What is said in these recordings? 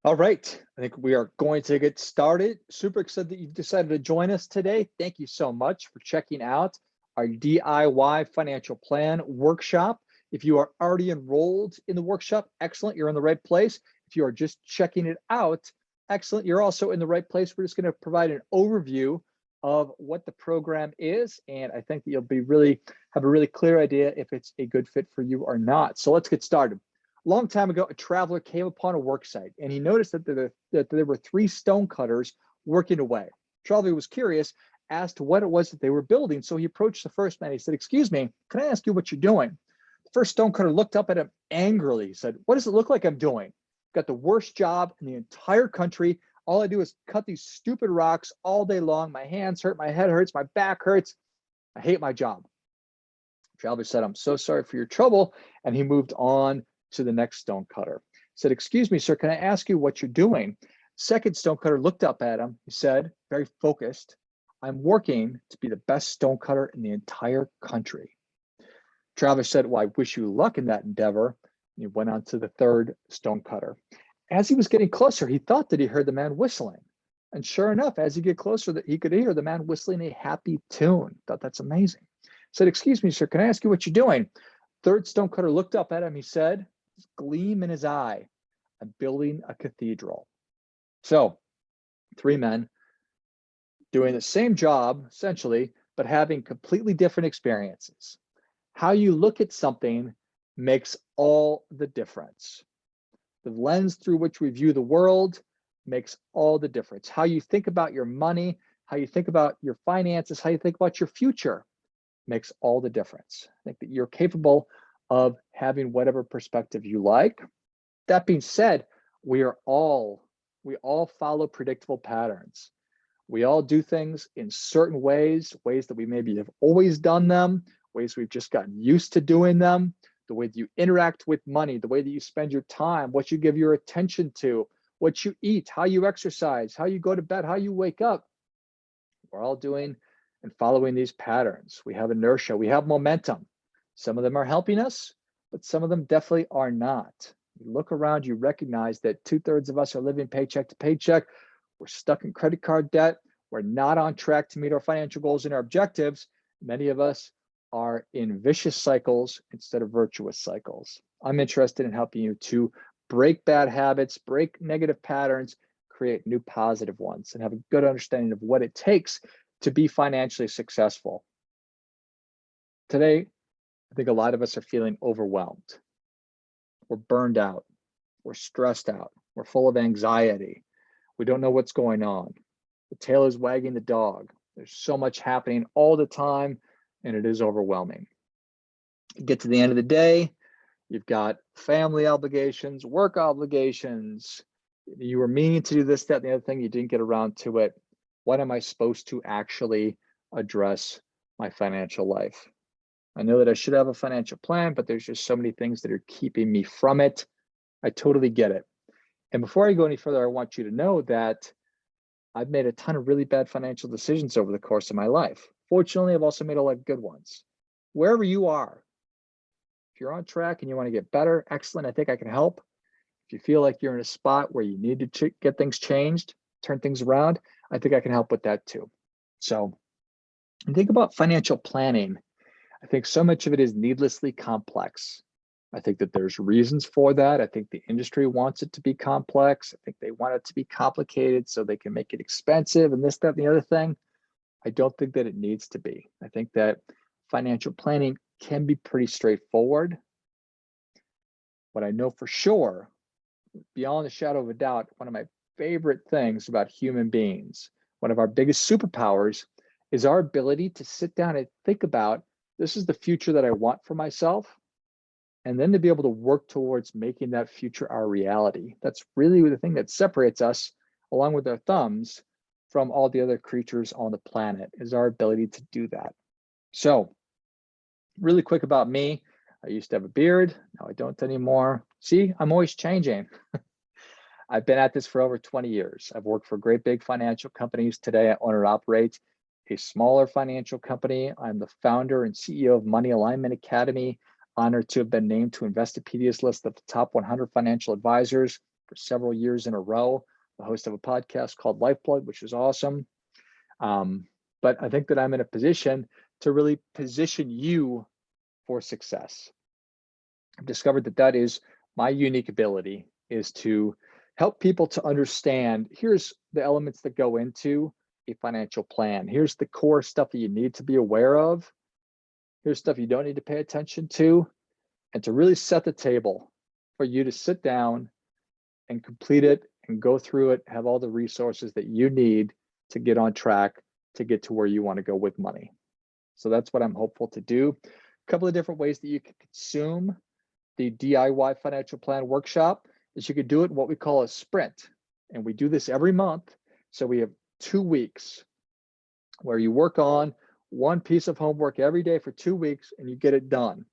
All right, I think we are going to get started. Super excited that you've decided to join us today. Thank you so much for checking out our DIY financial plan workshop. If you are already enrolled in the workshop, excellent, you're in the right place. If you are just checking it out, excellent, you're also in the right place. We're just going to provide an overview of what the program is, and I think that you'll have a really clear idea if it's a good fit for you or not. So let's get started. A long time ago, a traveler came upon a work site and he noticed that there were three stone cutters working away. The traveler was curious as to what it was that they were building. So he approached the first man. He said, "Excuse me, can I ask you what you're doing?" The first stone cutter looked up at him angrily. He said, "What does it look like I'm doing? Got the worst job in the entire country. All I do is cut these stupid rocks all day long. My hands hurt, my head hurts, my back hurts. I hate my job." The traveler said, "I'm so sorry for your trouble." And he moved on to the next stone cutter. He said, "Excuse me, sir, can I ask you what you're doing?" Second stone cutter looked up at him. He said, very focused, "I'm working to be the best stone cutter in the entire country." Travis said, "Well, I wish you luck in that endeavor." And he went on to the third stone cutter. As he was getting closer, he thought that he heard the man whistling. And sure enough, as he get closer, that he could hear the man whistling a happy tune. Thought that's amazing. Said, "Excuse me, sir, can I ask you what you're doing?" Third stone cutter looked up at him. He said, gleam in his eye, "I'm building a cathedral." So, three men doing the same job, essentially, but having completely different experiences. How you look at something makes all the difference. The lens through which we view the world makes all the difference. How you think about your money, how you think about your finances, how you think about your future makes all the difference. I think that you're capable of having whatever perspective you like. That being said, we all follow predictable patterns. We all do things in certain ways that we maybe have always done them, ways we've just gotten used to doing them, the way that you interact with money, the way that you spend your time, what you give your attention to, what you eat, how you exercise, how you go to bed, how you wake up. We're all doing and following these patterns. We have inertia, we have momentum. Some of them are helping us, but some of them definitely are not. You look around, you recognize that 2/3 of us are living paycheck to paycheck. We're stuck in credit card debt. We're not on track to meet our financial goals and our objectives. Many of us are in vicious cycles instead of virtuous cycles. I'm interested in helping you to break bad habits, break negative patterns, create new positive ones, and have a good understanding of what it takes to be financially successful. Today, I think a lot of us are feeling overwhelmed. We're burned out. We're stressed out. We're full of anxiety. We don't know what's going on. The tail is wagging the dog. There's so much happening all the time, and it is overwhelming. You get to the end of the day, you've got family obligations, work obligations. You were meaning to do this, that, and the other thing. You didn't get around to it. What am I supposed to actually address my financial life? I know that I should have a financial plan, but there's just so many things that are keeping me from it. I totally get it. And before I go any further, I want you to know that I've made a ton of really bad financial decisions over the course of my life. Fortunately, I've also made a lot of good ones. Wherever you are, if you're on track and you want to get better, excellent. I think I can help. If you feel like you're in a spot where you need to get things changed, turn things around, I think I can help with that too. So, think about financial planning. I think so much of it is needlessly complex. I think that there's reasons for that. I think the industry wants it to be complex. I think they want it to be complicated so they can make it expensive and this, that, and the other thing. I don't think that it needs to be. I think that financial planning can be pretty straightforward. What I know for sure, beyond the shadow of a doubt, one of my favorite things about human beings, one of our biggest superpowers, is our ability to sit down and think about, this is the future that I want for myself, and then to be able to work towards making that future our reality. That's really the thing that separates us, along with our thumbs, from all the other creatures on the planet, is our ability to do that. So, really quick about me. I used to have a beard. Now I don't anymore. See, I'm always changing. I've been at this for over 20 years. I've worked for great big financial companies. Today, I own and operate a smaller financial company. I'm the founder and CEO of Money Alignment Academy. Honored to have been named to Investopedia's list of the top 100 financial advisors for several years in a row, the host of a podcast called Lifeblood, which is awesome. But I think that I'm in a position to really position you for success. I've discovered that that is my unique ability, is to help people to understand, here's the elements that go into a financial plan. Here's the core stuff that you need to be aware of. Here's stuff you don't need to pay attention to, and to really set the table for you to sit down and complete it and go through it, have all the resources that you need to get on track to get to where you want to go with money. So that's what I'm hopeful to do. A couple of different ways that you can consume the DIY financial plan workshop is you could do it in what we call a sprint. And we do this every month. So we have 2 weeks where you work on one piece of homework every day for 2 weeks and you get it done.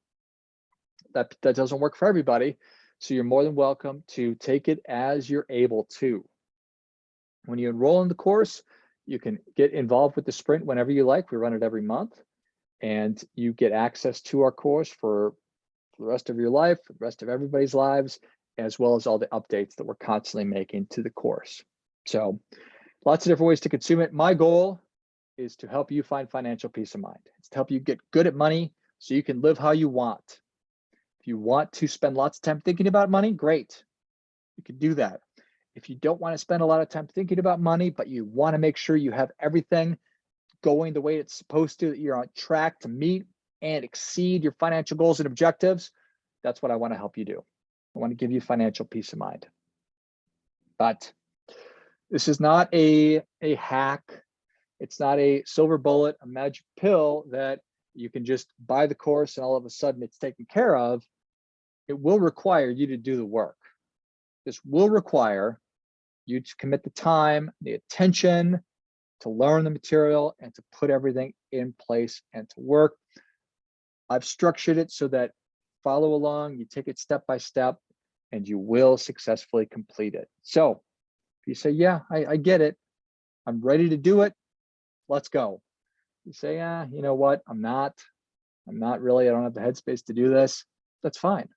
That doesn't work for everybody. So you're more than welcome to take it as you're able to. When you enroll in the course, you can get involved with the sprint whenever you like. We run it every month, and you get access to our course for the rest of your life, for the rest of everybody's lives, as well as all the updates that we're constantly making to the course. So lots of different ways to consume it. My goal is to help you find financial peace of mind. It's to help you get good at money so you can live how you want. If you want to spend lots of time thinking about money, great. You can do that. If you don't want to spend a lot of time thinking about money, but you want to make sure you have everything going the way it's supposed to, that you're on track to meet and exceed your financial goals and objectives, that's what I want to help you do. I want to give you financial peace of mind. But this is not a hack. It's not a silver bullet, a magic pill that you can just buy the course and all of a sudden it's taken care of. It will require you to do the work. This will require you to commit the time, the attention, to learn the material and to put everything in place and to work. I've structured it so that follow along, you take it step by step, and you will successfully complete it. So if you say, yeah, I get it, I'm ready to do it, let's go. You say, yeah, you know what, I'm not really, I don't have the headspace to do this, that's fine.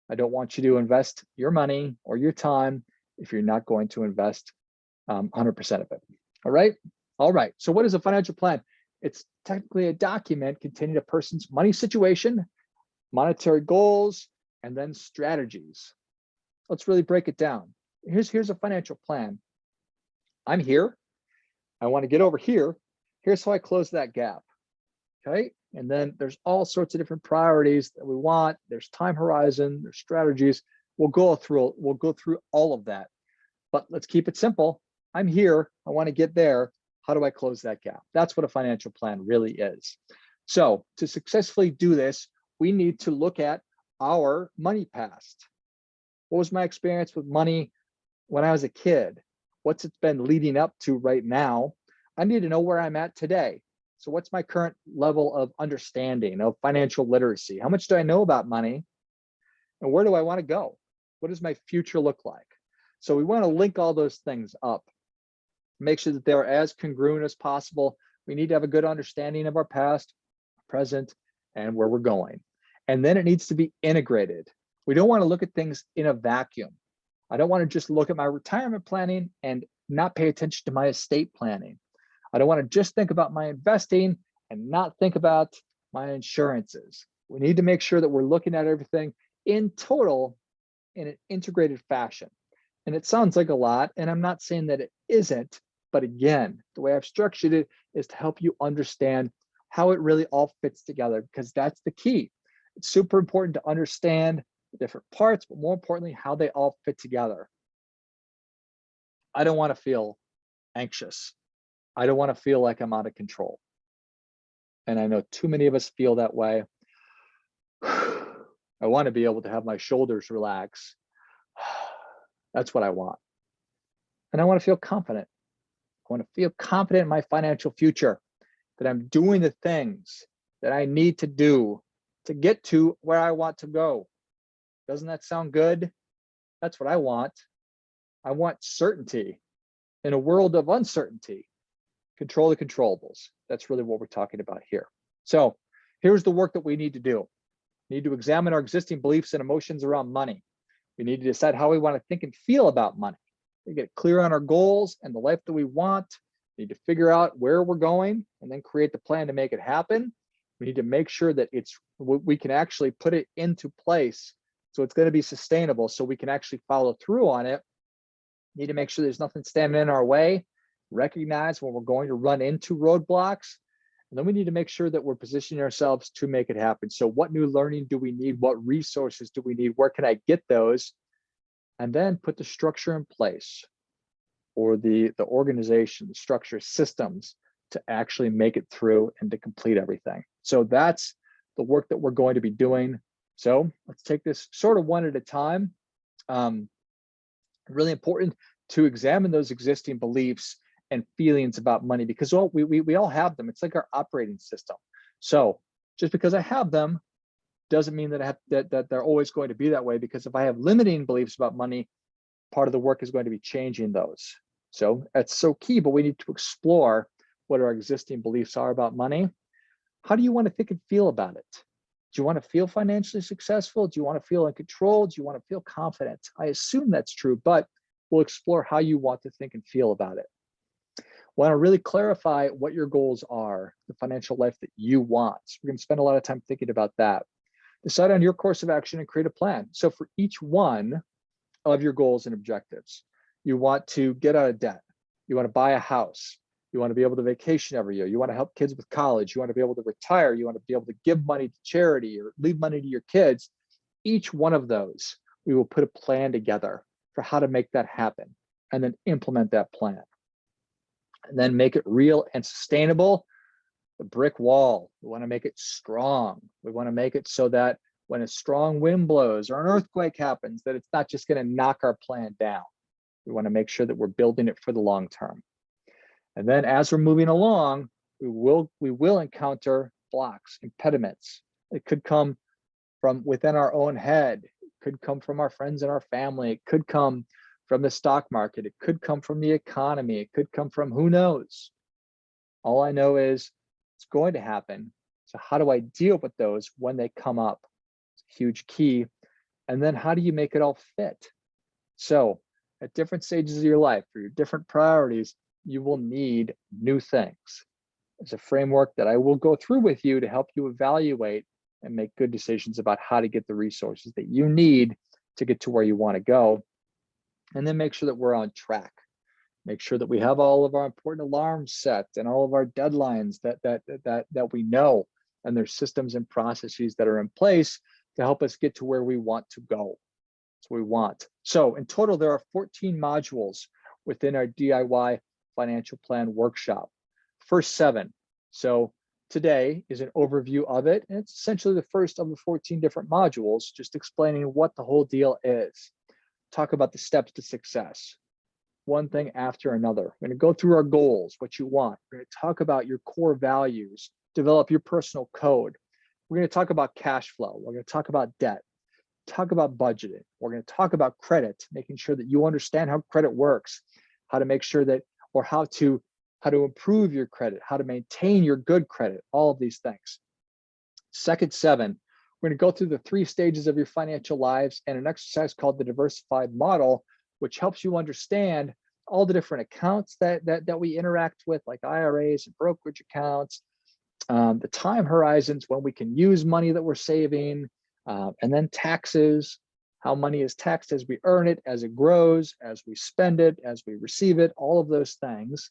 I don't want you to invest your money or your time if you're not going to invest 100% of it. All right. All right. So what is a financial plan? It's technically a document containing a person's money situation, monetary goals, and then strategies. Let's really break it down. Here's a financial plan. I'm here. I want to get over here. Here's how I close that gap. Okay. And then there's all sorts of different priorities that we want. There's time horizon, there's strategies. We'll go through all of that. But let's keep it simple. I'm here. I want to get there. How do I close that gap? That's what a financial plan really is. So to successfully do this, we need to look at our money past. What was my experience with money when I was a kid? What's it been leading up to right now? I need to know where I'm at today. So what's my current level of understanding of financial literacy? How much do I know about money? And where do I want to go? What does my future look like? So we want to link all those things up, make sure that they're as congruent as possible. We need to have a good understanding of our past, present, and where we're going. And then it needs to be integrated. We don't want to look at things in a vacuum. I don't want to just look at my retirement planning and not pay attention to my estate planning. I don't want to just think about my investing and not think about my insurances. We need to make sure that we're looking at everything in total in an integrated fashion. And it sounds like a lot, and I'm not saying that it isn't, but again, the way I've structured it is to help you understand how it really all fits together, because that's the key. It's super important to understand the different parts, but more importantly, how they all fit together. I don't want to feel anxious. I don't want to feel like I'm out of control. And I know too many of us feel that way. I want to be able to have my shoulders relax. That's what I want. And I want to feel confident. I want to feel confident in my financial future, that I'm doing the things that I need to do to get to where I want to go. Doesn't that sound good? That's what I want. I want certainty in a world of uncertainty. Control the controllables. That's really what we're talking about here. So here's the work that we need to do. We need to examine our existing beliefs and emotions around money. We need to decide how we want to think and feel about money. We get clear on our goals and the life that we want. We need to figure out where we're going and then create the plan to make it happen. We need to make sure that we can actually put it into place so it's going to be sustainable, so we can actually follow through on it. We need to make sure there's nothing standing in our way, recognize when we're going to run into roadblocks, and then we need to make sure that we're positioning ourselves to make it happen. So what new learning do we need? What resources do we need? Where can I get those? And then put the structure in place, or the organization, the structure, systems to actually make it through and to complete everything. So that's the work that we're going to be doing. So let's take this sort of one at a time. Really important to examine those existing beliefs and feelings about money, because we all have them. It's like our operating system. So just because I have them doesn't mean that that they're always going to be that way, because if I have limiting beliefs about money, part of the work is going to be changing those. So that's so key, but we need to explore what our existing beliefs are about money. How do you want to think and feel about it? Do you want to feel financially successful? Do you want to feel in control? Do you want to feel confident? I assume that's true, but we'll explore how you want to think and feel about it. Want to really clarify what your goals are, the financial life that you want. So we're going to spend a lot of time thinking about that. Decide on your course of action and create a plan. So for each one of your goals and objectives, you want to get out of debt. You want to buy a house. You want to be able to vacation every year. You want to help kids with college. You want to be able to retire. You want to be able to give money to charity or leave money to your kids. Each one of those, we will put a plan together for how to make that happen, and then implement that plan. And then make it real and sustainable. The brick wall, we want to make it strong. We want to make it so that when a strong wind blows or an earthquake happens, that it's not just going to knock our plan down. We want to make sure that we're building it for the long term. And then as we're moving along, we will encounter blocks, impediments. It could come from within our own head. It could come from our friends and our family. It could come from the stock market. It could come from the economy. It could come from who knows. All I know is it's going to happen. So how do I deal with those when they come up? It's a huge key. And then how do you make it all fit? So at different stages of your life, for your different priorities, you will need new things. It's a framework that I will go through with you to help you evaluate and make good decisions about how to get the resources that you need to get to where you want to go. And then make sure that we're on track. Make sure that we have all of our important alarms set and all of our deadlines that we know, and there's systems and processes that are in place to help us get to where we want to go. That's what we want. So in total, there are 14 modules within our DIY financial plan workshop. First 7. So today is an overview of it, and it's essentially the first of the 14 different modules, just explaining what the whole deal is. Talk about the steps to success, one thing after another. We're going to go through our goals, what you want. We're going to talk about your core values, develop your personal code. We're going to talk about cash flow. We're going to talk about debt, talk about budgeting. We're going to talk about credit, making sure that you understand how credit works, how to make sure that, or how to improve your credit, how to maintain your good credit, all of these things. Second 7, we're going to go through the 3 stages of your financial lives and an exercise called the diversified model, which helps you understand all the different accounts that we interact with, like IRAs and brokerage accounts, the time horizons when we can use money that we're saving, and then taxes, how money is taxed as we earn it, as it grows, as we spend it, as we receive it, all of those things.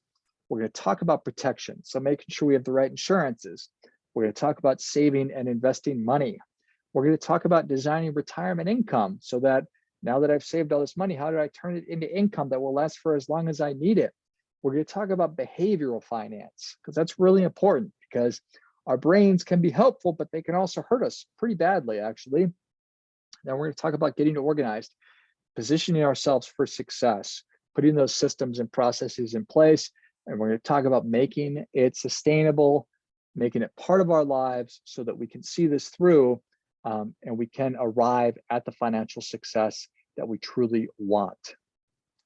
We're going to talk about protection, so making sure we have the right insurances. We're going to talk about saving and investing money. We're going to talk about designing retirement income, so that now that I've saved all this money, how do I turn it into income that will last for as long as I need it? We're going to talk about behavioral finance, because that's really important, because our brains can be helpful, but they can also hurt us pretty badly, actually. Then we're going to talk about getting organized, positioning ourselves for success, putting those systems and processes in place. And we're going to talk about making it sustainable, making it part of our lives so that we can see this through, and we can arrive at the financial success that we truly want.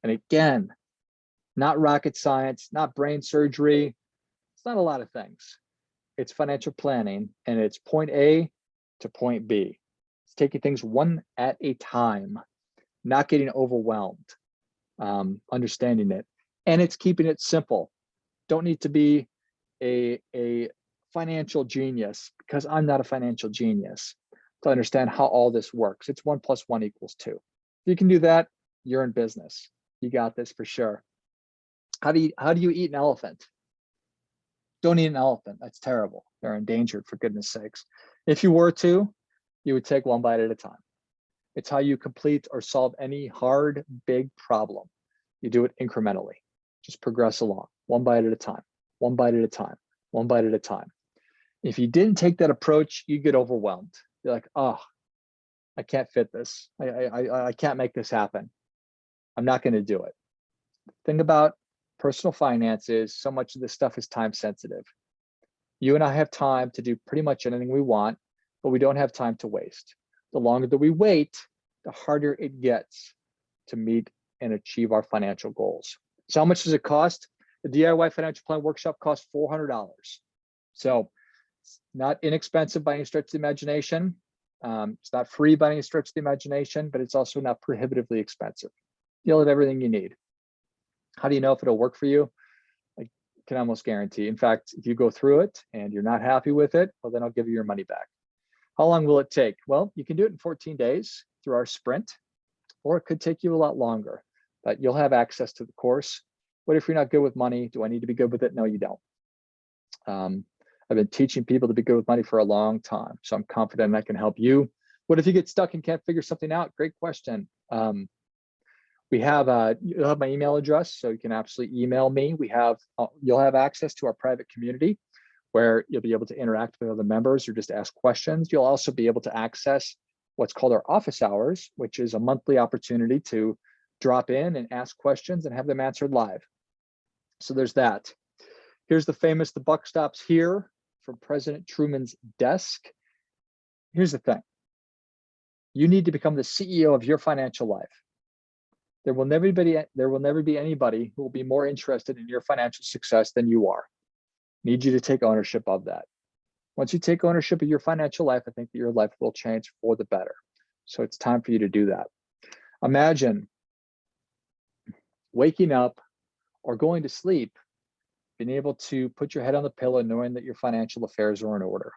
And again, not rocket science, not brain surgery. It's not a lot of things. It's financial planning, and it's point A to point B. It's taking things one at a time. not getting overwhelmed, understanding it. And it's keeping it simple. Don't need to be a financial genius, because I'm not a financial genius, to understand how all this works. It's 1 + 1 = 2. If you can do that, you're in business. You got this for sure. How do you eat an elephant? Don't eat an elephant. That's terrible. They're endangered, for goodness sakes. If you were to, you would take one bite at a time. It's how you complete or solve any hard, big problem. You do it incrementally. Just progress along, one bite at a time, one bite at a time, one bite at a time. If you didn't take that approach, you get overwhelmed. You're like, oh, I can't fit this. I can't make this happen. I'm not going to do it. Think about personal finances. So much of this stuff is time sensitive. You and I have time to do pretty much anything we want, but we don't have time to waste. The longer that we wait, the harder it gets to meet and achieve our financial goals. So how much does it cost? The DIY Financial Plan Workshop costs $400. So it's not inexpensive by any stretch of the imagination. It's not free by any stretch of the imagination, but it's also not prohibitively expensive. You'll have everything you need. How do you know if it'll work for you? I can almost guarantee. In fact, if you go through it and you're not happy with it, well, then I'll give you your money back. How long will it take? Well, you can do it in 14 days through our sprint, or it could take you a lot longer, but you'll have access to the course. What if you're not good with money? Do I need to be good with it? No, you don't. I've been teaching people to be good with money for a long time, so I'm confident I can help you. What if you get stuck and can't figure something out? Great question. You'll have my email address, so you can absolutely email me. You'll have access to our private community, where you'll be able to interact with other members or just ask questions. You'll also be able to access what's called our office hours, which is a monthly opportunity to drop in and ask questions and have them answered live. So there's that. Here's the buck stops here from President Truman's desk. Here's the thing. You need to become the CEO of your financial life. There will never be anybody who will be more interested in your financial success than you are. Need you to take ownership of that. Once you take ownership of your financial life, I think that your life will change for the better. So it's time for you to do that. Imagine waking up or going to sleep, being able to put your head on the pillow knowing that your financial affairs are in order.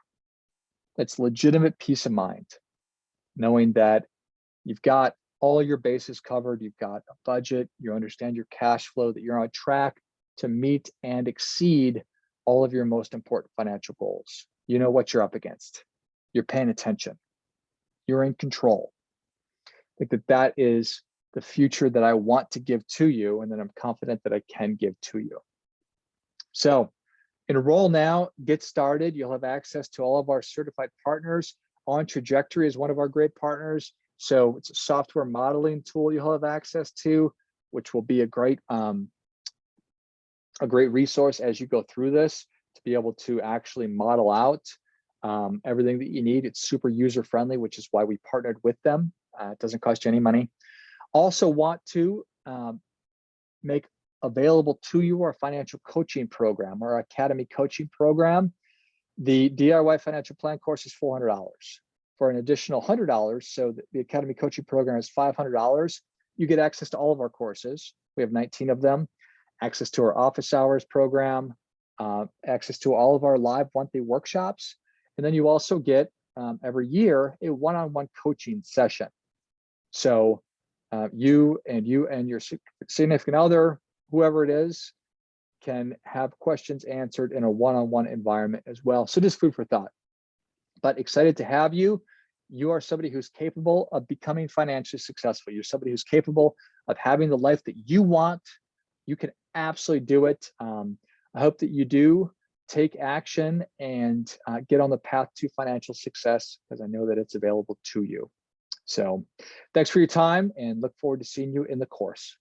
That's legitimate peace of mind, knowing that you've got all your bases covered, you've got a budget, you understand your cash flow, that you're on track to meet and exceed all of your most important financial goals. You know what you're up against. You're paying attention. You're in control. I think that is the future that I want to give to you, and that I'm confident that I can give to you. So enroll now, get started. You'll have access to all of our certified partners. On Trajectory is one of our great partners. So it's a software modeling tool you'll have access to, which will be a great resource as you go through this, to be able to actually model out everything that you need. It's super user-friendly, which is why we partnered with them. It doesn't cost you any money. Also want to make available to you our financial coaching program, our Academy coaching program. The DIY Financial Plan course is $400. For an additional $100, so the Academy coaching program is $500, you get access to all of our courses. We have 19 of them, access to our office hours program, access to all of our live monthly workshops. And then you also get every year a one-on-one coaching session. So you and your significant other, whoever it is, can have questions answered in a one-on-one environment as well. So just food for thought. But excited to have you. You are somebody who's capable of becoming financially successful. You're somebody who's capable of having the life that you want. You can absolutely do it. I hope that you do take action and get on the path to financial success, because I know that it's available to you. So thanks for your time, and look forward to seeing you in the course.